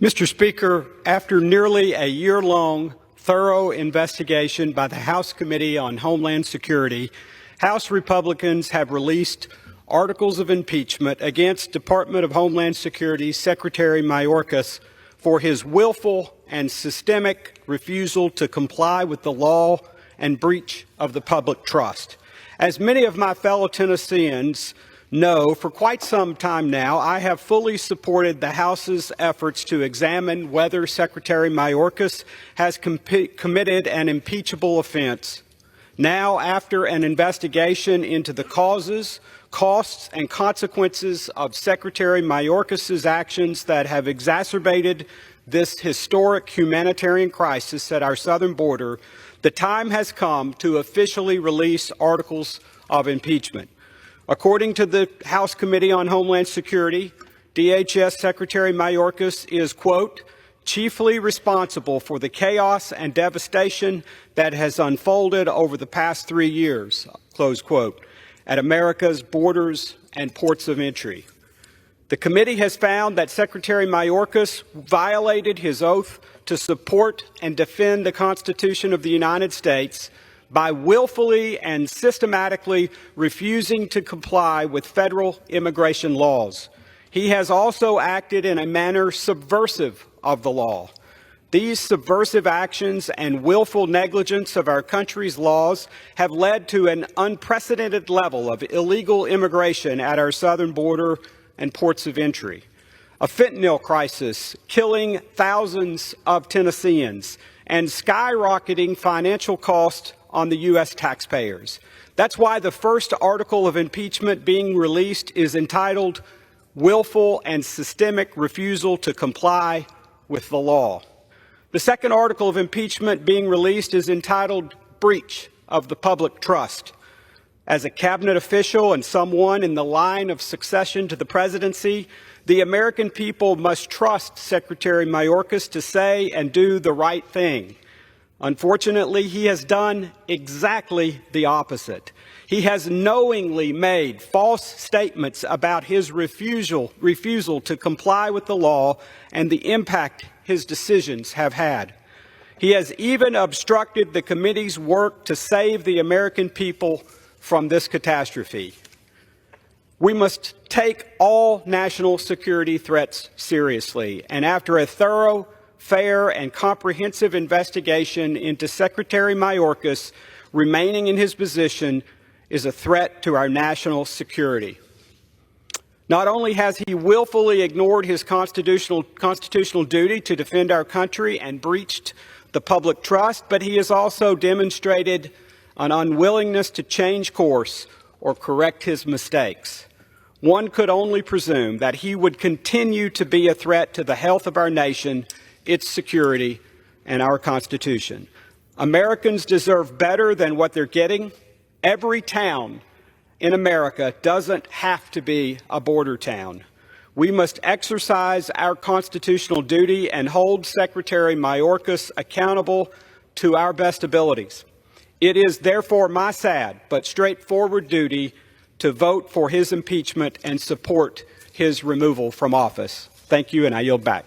Mr. Speaker, after nearly a year-long thorough investigation by the House Committee on Homeland Security, House Republicans have released articles of impeachment against Department of Homeland Security Secretary Mayorkas for his willful and systemic refusal to comply with the law and breach of the public trust. As many of my fellow Tennesseans know, for quite some time now, I have fully supported the House's efforts to examine whether Secretary Mayorkas has committed an impeachable offense. Now, after an investigation into the causes, costs, and consequences of Secretary Mayorkas' actions that have exacerbated this historic humanitarian crisis at our southern border, the time has come to officially release articles of impeachment. According to the House Committee on Homeland Security, DHS Secretary Mayorkas is, quote, chiefly responsible for the chaos and devastation that has unfolded over the past 3 years, close quote, at America's borders and ports of entry. The committee has found that Secretary Mayorkas violated his oath to support and defend the Constitution of the United States by willfully and systematically refusing to comply with federal immigration laws. He has also acted in a manner subversive of the law. These subversive actions and willful negligence of our country's laws have led to an unprecedented level of illegal immigration at our southern border and ports of entry, a fentanyl crisis killing thousands of Tennesseans, and skyrocketing financial costs on the U.S. taxpayers. That's why the first article of impeachment being released is entitled Willful and Systemic Refusal to Comply with the Law. The second article of impeachment being released is entitled Breach of the Public Trust. As a cabinet official and someone in the line of succession to the presidency, the American people must trust Secretary Mayorkas to say and do the right thing. Unfortunately, he has done exactly the opposite. He has knowingly made false statements about his refusal to comply with the law and the impact his decisions have had. He has even obstructed the committee's work to save the American people from this catastrophe. We must take all national security threats seriously, and after a thorough, fair, and comprehensive investigation into Secretary Mayorkas remaining in his position is a threat to our national security. Not only has he willfully ignored his constitutional duty to defend our country and breached the public trust, but he has also demonstrated an unwillingness to change course or correct his mistakes. One could only presume that he would continue to be a threat to the health of our nation, its security, and our Constitution. Americans deserve better than what they're getting. Every town in America doesn't have to be a border town. We must exercise our constitutional duty and hold Secretary Mayorkas accountable to our best abilities. It is therefore my sad but straightforward duty to vote for his impeachment and support his removal from office. Thank you, and I yield back.